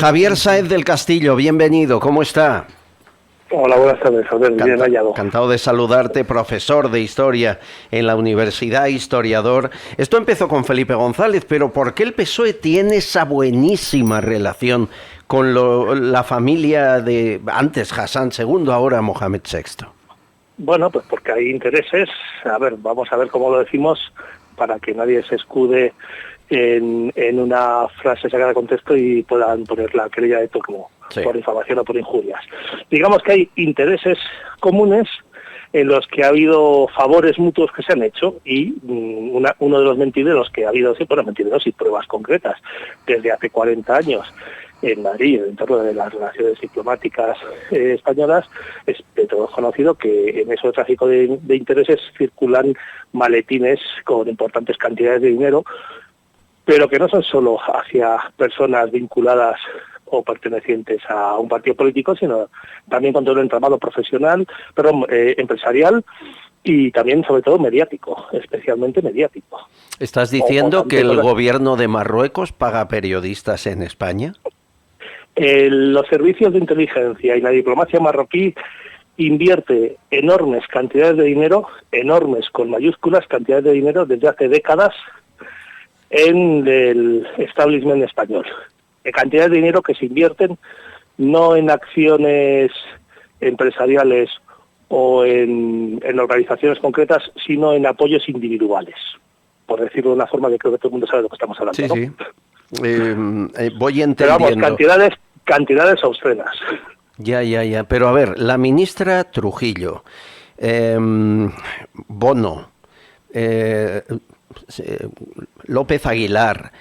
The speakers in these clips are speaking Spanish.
Javier Sáez del Castillo, bienvenido, ¿cómo está? Hola, buenas tardes, Albert, bien hallado. Encantado de saludarte, profesor de Historia en la Universidad, historiador. Esto empezó con Felipe González, pero ¿por qué el PSOE tiene esa buenísima relación con la familia de antes Hassan II, ahora Mohamed VI? Bueno, pues porque hay intereses, vamos a ver cómo lo decimos para que nadie se escude en una frase sacada de contexto y puedan poner la querella de Tocmo por difamación o por injurias. Digamos que hay intereses comunes en los que ha habido favores mutuos que se han hecho y uno de los mentideros que ha habido, mentideros y pruebas concretas desde hace 40 años en Madrid, en torno de las relaciones diplomáticas españolas, es de todos conocido que en ese tráfico de intereses circulan maletines con importantes cantidades de dinero, pero que no son solo hacia personas vinculadas o pertenecientes a un partido político, sino también con todo el entramado profesional, empresarial y también, sobre todo, mediático, especialmente mediático. ¿Estás diciendo que el gobierno de Marruecos paga periodistas en España? Los servicios de inteligencia y la diplomacia marroquí invierte enormes cantidades de dinero, enormes con mayúsculas cantidades de dinero desde hace décadas en el establishment español. Cantidades de dinero que se invierten no en acciones empresariales o en organizaciones concretas, sino en apoyos individuales, por decirlo de una forma que creo que todo el mundo sabe de lo que estamos hablando. Sí, ¿no? Sí. Voy entendiendo. Pero vamos, cantidades obscenas. Ya. Pero a ver, la ministra Trujillo, Bono, López Aguilar,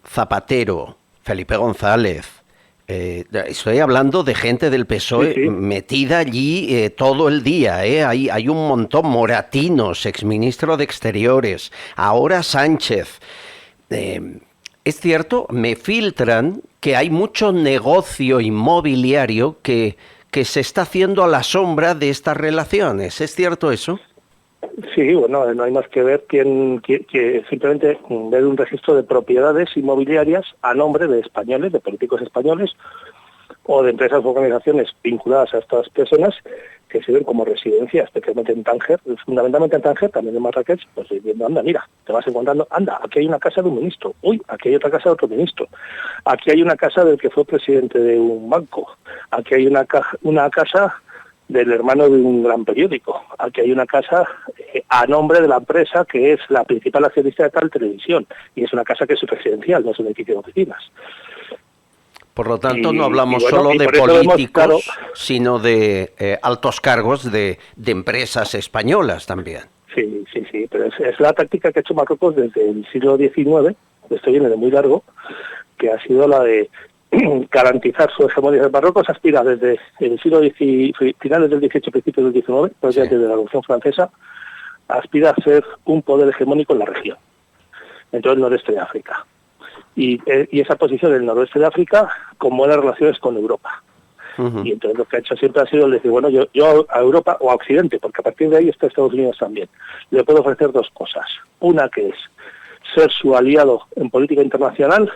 Zapatero, Felipe González, estoy hablando de gente del PSOE sí. Metida allí todo el día, hay un montón, Moratinos, exministro de Exteriores, ahora Sánchez. Es cierto, me filtran que hay mucho negocio inmobiliario que se está haciendo a la sombra de estas relaciones, ¿es cierto eso? Sí, bueno, no hay más que ver que simplemente ver un registro de propiedades inmobiliarias a nombre de españoles, de políticos españoles o de empresas o organizaciones vinculadas a estas personas que sirven como residencia, especialmente en Tánger, fundamentalmente en Tánger, también en Marrakech, pues viendo, anda, mira, te vas encontrando, anda, aquí hay una casa de un ministro, uy, aquí hay otra casa de otro ministro, aquí hay una casa del que fue presidente de un banco, aquí hay una casa del hermano de un gran periódico. Aquí hay una casa a nombre de la empresa que es la principal accionista de tal televisión y es una casa que es residencial, no es un edificio de oficinas. Por lo tanto, no hablamos solo de políticos, sino de altos cargos de empresas españolas también. Sí, pero es la táctica que ha hecho Marruecos desde el siglo XIX, esto viene de muy largo, que ha sido la de garantizar su hegemonía. Marruecos aspira desde el siglo finales del XVIII, principios del XIX, pues desde la Revolución Francesa, aspira a ser un poder hegemónico en la región, en todo el noreste de África. Y esa posición del noroeste de África con buenas relaciones con Europa. Y entonces lo que ha hecho siempre ha sido decir, bueno, yo a Europa o a Occidente, porque a partir de ahí está Estados Unidos también, le puedo ofrecer dos cosas. Una que es ser su aliado en política internacional,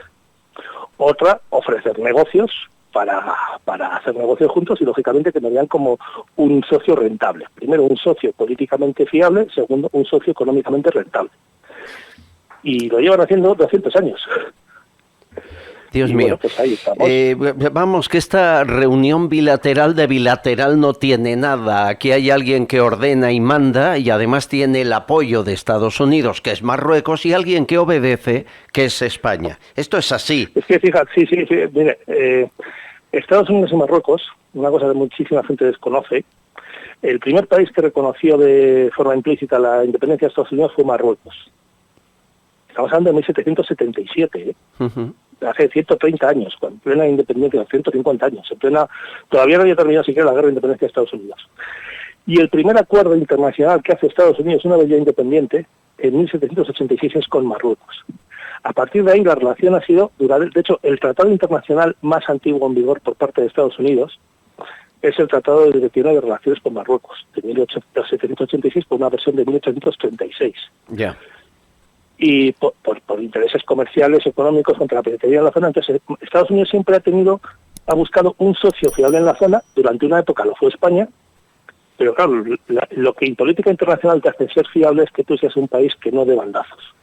otra, ofrecer negocios para hacer negocios juntos y, lógicamente, que me vean como un socio rentable. Primero, un socio políticamente fiable. Segundo, un socio económicamente rentable. Y lo llevan haciendo 200 años. Dios mío. Bueno, pues ahí estamos. Vamos, que esta reunión bilateral de bilateral no tiene nada. Aquí hay alguien que ordena y manda y además tiene el apoyo de Estados Unidos, que es Marruecos, y alguien que obedece, que es España. Esto es así. Es que fíjate, sí, mire, Estados Unidos y Marruecos, una cosa que muchísima gente desconoce, el primer país que reconoció de forma implícita la independencia de Estados Unidos fue Marruecos. Estamos hablando de 1777, hace 130 años, en plena independencia, 150 años, todavía no había terminado siquiera la guerra de independencia de Estados Unidos. Y el primer acuerdo internacional que hace Estados Unidos una vez ya independiente, en 1786, es con Marruecos. A partir de ahí la relación ha sido duradera. De hecho, el tratado internacional más antiguo en vigor por parte de Estados Unidos es el Tratado de Directiva de Relaciones con Marruecos, de 1786, por una versión de 1836. Ya. y por intereses comerciales, económicos, contra la piratería en la zona. Entonces, Estados Unidos siempre ha buscado un socio fiable en la zona. Durante una época lo fue España, pero claro, lo que en política internacional te hace ser fiable es que tú seas un país que no dé bandazos.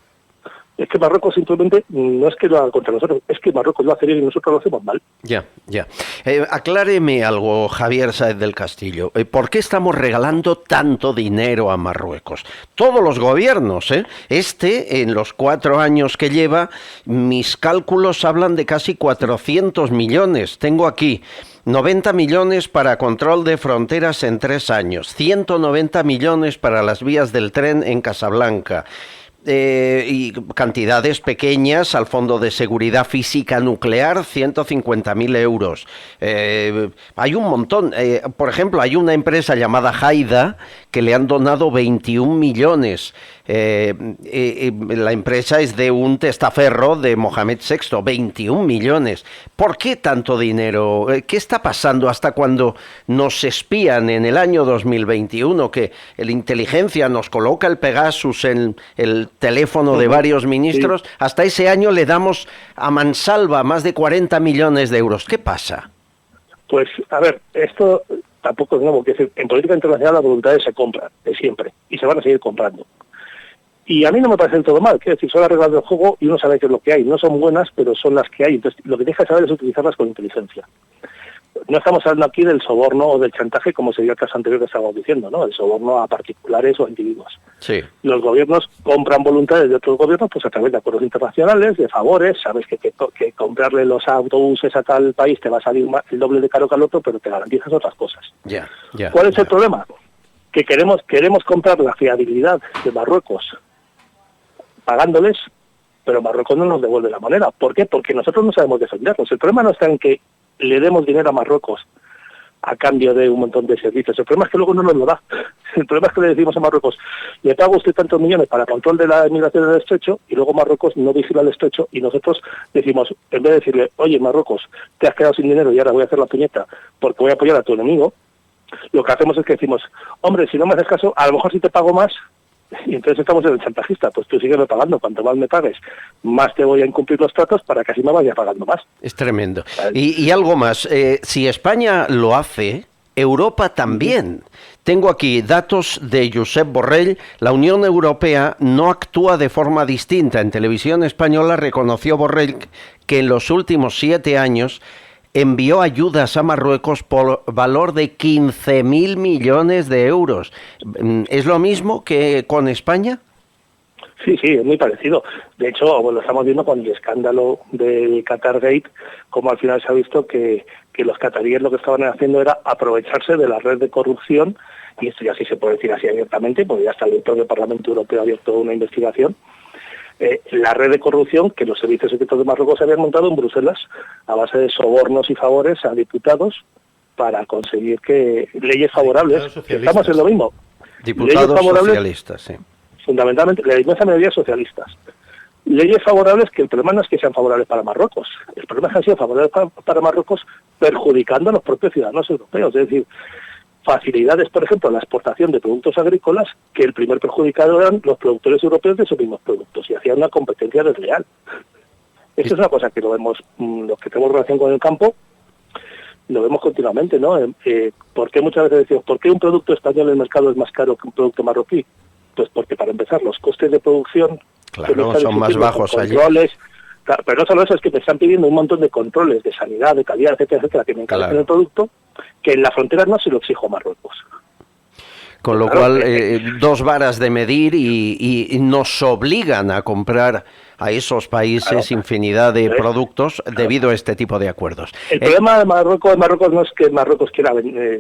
Es que Marruecos simplemente no es que lo haga contra nosotros, es que Marruecos lo hace bien y nosotros lo hacemos mal. Ya. Acláreme algo, Javier Sáez del Castillo. ¿Por qué estamos regalando tanto dinero a Marruecos? Todos los gobiernos, ¿eh? En los 4 años que lleva, mis cálculos hablan de casi 400 millones. Tengo aquí 90 millones para control de fronteras en 3 años, 190 millones para las vías del tren en Casablanca. Y cantidades pequeñas al Fondo de Seguridad Física Nuclear, 150.000 euros. Hay un montón. Por ejemplo, hay una empresa llamada Haida que le han donado 21 millones. La empresa es de un testaferro de Mohamed VI, 21 millones. ¿Por qué tanto dinero? ¿Qué está pasando hasta cuando nos espían en el año 2021? Que la inteligencia nos coloca el Pegasus en el teléfono de varios ministros. Sí. Hasta ese año le damos a mansalva más de 40 millones de euros. ¿Qué pasa? Pues, a ver, esto tampoco es nuevo. Que en política internacional las voluntades se compran, de siempre, y se van a seguir comprando. Y a mí no me parece del todo mal, quiero decir, son las reglas del juego y uno sabe qué es lo que hay. No son buenas, pero son las que hay. Entonces, lo que deja de saber es utilizarlas con inteligencia. No estamos hablando aquí del soborno o del chantaje, como sería el caso anterior que estábamos diciendo, ¿no? El soborno a particulares o a individuos. Sí. Los gobiernos compran voluntades de otros gobiernos pues a través de acuerdos internacionales, de favores. Sabes que comprarle los autobuses a tal país te va a salir el doble de caro que al otro, pero te garantizas otras cosas. ¿Cuál es el problema? Que queremos comprar la fiabilidad de Marruecos pagándoles, pero Marruecos no nos devuelve la moneda. ¿Por qué? Porque nosotros no sabemos defendernos. El problema no está en que le demos dinero a Marruecos a cambio de un montón de servicios. El problema es que luego no nos lo da. El problema es que le decimos a Marruecos, le pago usted tantos millones para control de la inmigración en el estrecho, y luego Marruecos no vigila el estrecho, y nosotros decimos, en vez de decirle, oye Marruecos, te has quedado sin dinero y ahora voy a hacer la puñeta porque voy a apoyar a tu enemigo, lo que hacemos es que decimos, hombre, si no me haces caso, a lo mejor si te pago más. Y entonces estamos en el chantajista, pues tú sígueme pagando, cuanto más me pagues, más te voy a incumplir los tratos para que así me vaya pagando más. Es tremendo. Y algo más, si España lo hace, Europa también. Tengo aquí datos de Josep Borrell. La Unión Europea no actúa de forma distinta. En Televisión Española reconoció Borrell que en los últimos 7 años envió ayudas a Marruecos por valor de 15.000 millones de euros. ¿Es lo mismo que con España? Sí, es muy parecido. De hecho, lo estamos viendo con el escándalo de Qatargate, como al final se ha visto que los cataríes lo que estaban haciendo era aprovecharse de la red de corrupción, y esto ya sí se puede decir así abiertamente, porque ya está el propio Parlamento Europeo ha abierto una investigación. La red de corrupción que los servicios secretos de Marruecos habían montado en Bruselas a base de sobornos y favores a diputados para conseguir que leyes favorables, estamos en lo mismo, diputados socialistas, sí. Fundamentalmente la inmensa mayoría socialistas, leyes favorables que el problema no es que sean favorables para Marruecos, el problema es que han sido favorables para Marruecos perjudicando a los propios ciudadanos europeos, es decir, facilidades, por ejemplo, a la exportación de productos agrícolas, que el primer perjudicado eran los productores europeos de esos mismos productos, y hacían una competencia desleal. Esto es una cosa que lo vemos, los que tenemos relación con el campo, lo vemos continuamente, ¿no? ¿Por qué muchas veces decimos, ¿por qué un producto español en el mercado es más caro que un producto marroquí? Pues porque, para empezar, los costes de producción son más bajos allí. Pero no solo eso, es que me están pidiendo un montón de controles de sanidad, de calidad, etcétera, que me encarecen el producto, que en la frontera no se lo exijo a Marruecos. Con lo cual, 2 varas de medir y nos obligan a comprar a esos países infinidad de productos debido a este tipo de acuerdos. El problema de Marruecos no es que Marruecos quiera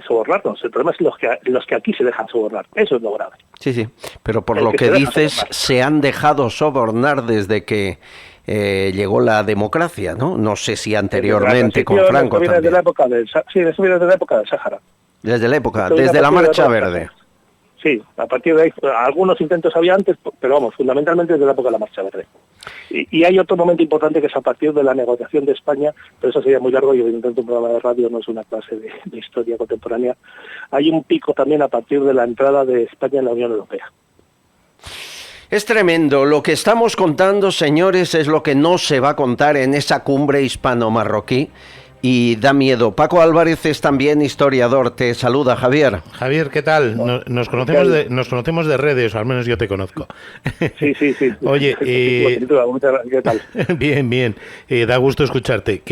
sobornarnos, el problema es los que aquí se dejan sobornar. Eso es lo grave. Sí, pero por lo que dices, se han dejado sobornar desde que llegó la democracia, ¿no? No sé si anteriormente con Franco también. Desde la época del Sáhara. Desde la Marcha Verde. Sí, a partir de ahí, algunos intentos había antes, pero vamos, fundamentalmente desde la época de la Marcha Verde. Y hay otro momento importante que es a partir de la negociación de España, pero eso sería muy largo y evidentemente un programa de radio no es una clase de historia contemporánea. Hay un pico también a partir de la entrada de España en la Unión Europea. Es tremendo. Lo que estamos contando, señores, es lo que no se va a contar en esa cumbre hispano-marroquí y da miedo. Paco Álvarez es también historiador. Te saluda, Javier. Javier, ¿qué tal? Nos conocemos de redes, o al menos yo te conozco. Sí. Oye, ¿qué tal? Bien. Da gusto escucharte.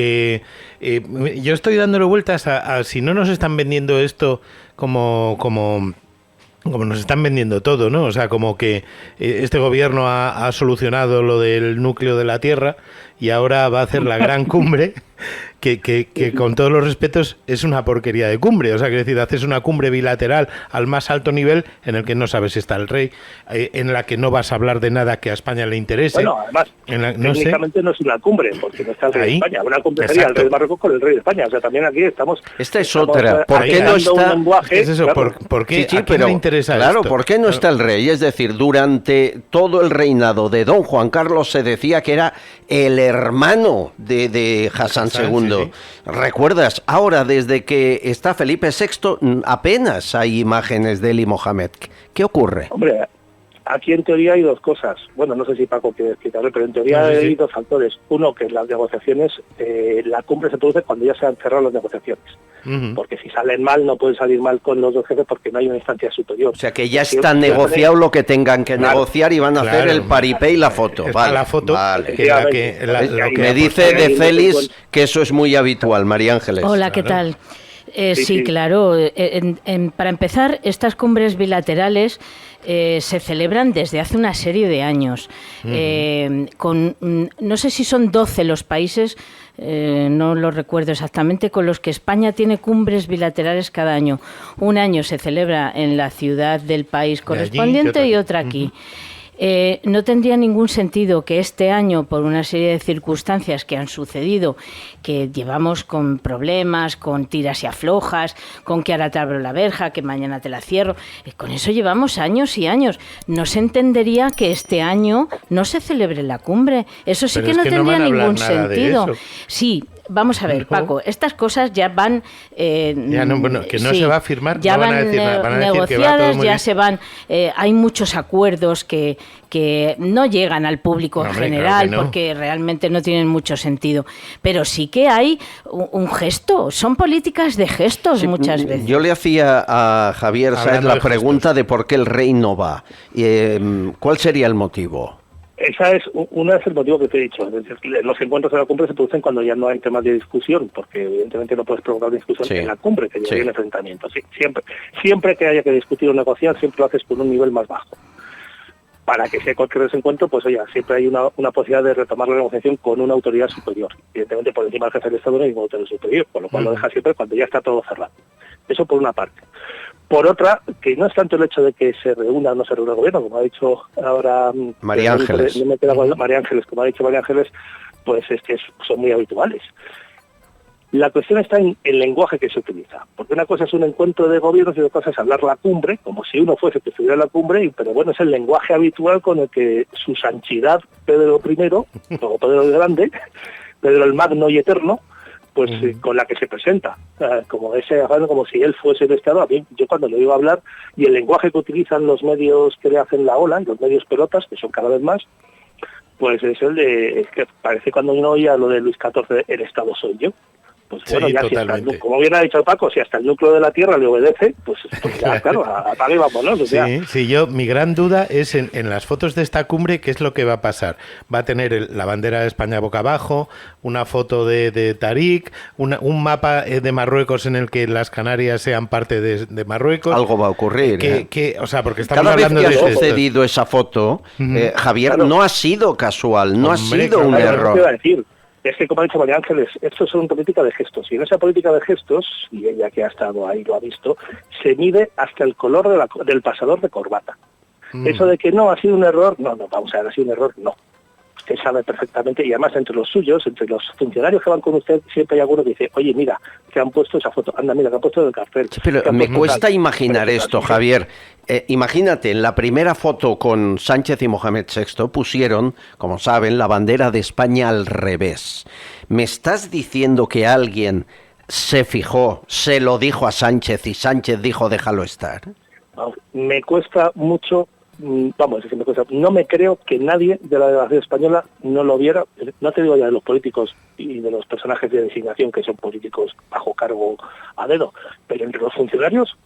Yo estoy dándole vueltas a si no nos están vendiendo esto como nos están vendiendo todo, ¿no? O sea, como que este gobierno ha solucionado lo del núcleo de la Tierra y ahora va a hacer la gran cumbre, que con todos los respetos es una porquería de cumbre. O sea, que decir, haces una cumbre bilateral al más alto nivel en el que no sabes si está el rey, en la que no vas a hablar de nada que a España le interese. Bueno, además, técnicamente no es una cumbre, porque no está el rey de España. Una cumbre sería el rey de Marruecos con el rey de España. O sea, también aquí estamos... Esta es otra. ¿Por qué no está...? Es eso, claro. ¿Por qué? Sí, pero, le interesa claro, esto? ¿por qué no está el rey? Es decir, durante todo el reinado de don Juan Carlos se decía que era el hermano de Hassan II. Sí. ¿Recuerdas? Ahora, desde que está Felipe VI, apenas hay imágenes de él y Mohamed. ¿Qué ocurre? Hombre, aquí en teoría hay dos cosas. Bueno, no sé si Paco quiere explicarlo, pero en teoría hay dos factores. Uno, que las negociaciones, la cumbre se produce cuando ya se han cerrado las negociaciones. Porque si salen mal, no pueden salir mal con los dos jefes porque no hay una instancia superior. O sea, que ya está negociado lo que tengan que negociar y van a hacer el paripé y la foto. La foto. Vale. Me dice de Félix que eso es muy habitual, María Ángeles. Hola, ¿qué tal? Sí, claro. Para empezar, estas cumbres bilaterales se celebran desde hace una serie de años. No sé si son 12 los países, no lo recuerdo exactamente, con los que España tiene cumbres bilaterales cada año. Un año se celebra en la ciudad del país correspondiente y otra aquí. No tendría ningún sentido que este año, por una serie de circunstancias que han sucedido, que llevamos con problemas, con tiras y aflojas, con que ahora te abro la verja, que mañana te la cierro, con eso llevamos años y años. No se entendería que este año no se celebre la cumbre. Eso sí que no tendría ningún sentido. Sí. Vamos a ver, Paco, estas cosas ya van... que no se va a firmar, ya no van a decir nada, van a negociadas, decir que va todo muy ya bien. se van... hay muchos acuerdos que no llegan al público en general, claro, porque realmente no tienen mucho sentido. Pero sí que hay un gesto, son políticas de gestos muchas veces. Yo le hacía a Javier Sáez la pregunta de por qué el rey no va. ¿Cuál sería el motivo? Una es el motivo que te he dicho. Es decir, los encuentros de la cumbre se producen cuando ya no hay temas de discusión, porque evidentemente no puedes provocar una discusión en la cumbre, que ya hay un enfrentamiento. Sí, siempre que haya que discutir o negociar, siempre lo haces con un nivel más bajo. Para que sea cualquier desencuentro, pues oye, siempre hay una posibilidad de retomar la negociación con una autoridad superior. Evidentemente por encima del jefe del Estado no hay ninguna autoridad superior, con lo cual lo deja siempre cuando ya está todo cerrado. Eso por una parte. Por otra, que no es tanto el hecho de que se reúna o no se reúna el gobierno, como ha dicho ahora María Ángeles. María Ángeles, como ha dicho María Ángeles, pues es que son muy habituales. La cuestión está en el lenguaje que se utiliza, porque una cosa es un encuentro de gobiernos y otra cosa es hablar la cumbre, como si uno fuese que estuviera en la cumbre, pero bueno, es el lenguaje habitual con el que su santidad Pedro I, o Pedro el Grande, Pedro el Magno y Eterno, pues con la que se presenta, como si él fuese el Estado. A mí, yo cuando le digo hablar, y el lenguaje que utilizan los medios que le hacen la ola, los medios pelotas, que son cada vez más, pues es el de, que parece cuando uno oía lo de Luis XIV, el Estado soy yo. Pues bueno, ya si hasta, como bien ha dicho Paco, si hasta el núcleo de la Tierra le obedece, pues ya, claro, apague y vámonos. O sea. Sí, mi gran duda es en las fotos de esta cumbre, ¿qué es lo que va a pasar? Va a tener la bandera de España boca abajo, una foto de Tarik, un mapa de Marruecos en el que las Canarias sean parte de Marruecos. Algo va a ocurrir. O sea, porque estamos cada vez hablando que ha de sucedido esa foto, Javier, no ha sido casual, no ha sido un error. Es que, como ha dicho María Ángeles, esto es una política de gestos. Y en esa política de gestos, y ella que ha estado ahí lo ha visto, se mide hasta el color del pasador de corbata. Eso de que no ha sido un error, no, vamos a ver, ha sido un error, no. Usted sabe perfectamente, y además entre los suyos, entre los funcionarios que van con usted, siempre hay alguno que dice, oye, mira, que han puesto esa foto, anda, mira, que han puesto en el cartel. Sí, pero me cuesta imaginar esto, Javier. Imagínate, en la primera foto con Sánchez y Mohamed VI pusieron, como saben, la bandera de España al revés. ¿Me estás diciendo que alguien se fijó, se lo dijo a Sánchez y Sánchez dijo déjalo estar? Me cuesta mucho vamos, no me creo que nadie de la delegación española no lo viera, no te digo ya de los políticos y de los personajes de designación que son políticos bajo cargo a dedo, pero entre los funcionarios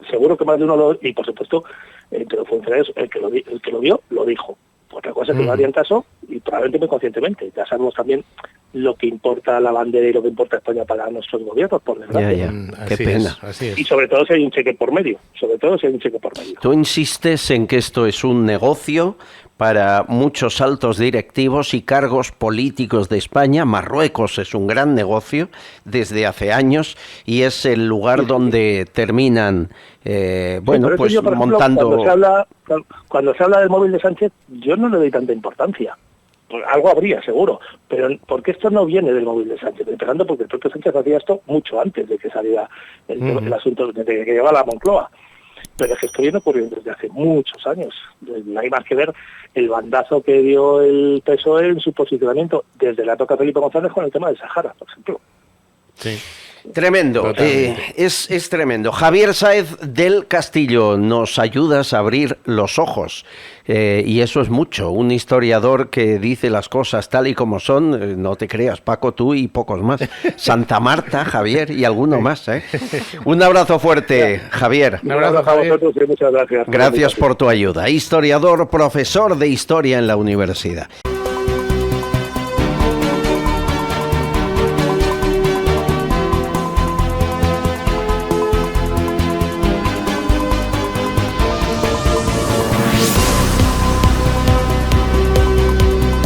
seguro que más de uno y por supuesto entre los funcionarios el que lo vio lo dijo. Otra cosa es que no harían caso y probablemente muy conscientemente. Ya sabemos también lo que importa la bandera y lo que importa España para nuestros gobiernos, por desgracia. Qué pena. Así es. Y sobre todo si hay un cheque por medio. Tú insistes en que esto es un negocio para muchos altos directivos y cargos políticos de España. Marruecos es un gran negocio desde hace años y es el lugar donde terminan, pues yo, por ejemplo, montando... Cuando se habla del móvil de Sánchez, yo no le doy tanta importancia. Pues algo habría, seguro, pero porque esto no viene del móvil de Sánchez, empezando porque el propio Sánchez hacía esto mucho antes de que saliera el asunto, desde que llegaba a la Moncloa. Pero es que esto viene ocurriendo desde hace muchos años. No hay más que ver el bandazo que dio el PSOE en su posicionamiento desde la época de Felipe González con el tema del Sahara, por ejemplo. Sí. Tremendo, es tremendo. Javier Sáez del Castillo, nos ayudas a abrir los ojos y eso es mucho. Un historiador que dice las cosas tal y como son, no te creas, Paco, tú y pocos más. Santa Marta, Javier y alguno más. Un abrazo fuerte, Javier. Un abrazo a vosotros y muchas gracias. Gracias por tu ayuda. Historiador, profesor de historia en la universidad.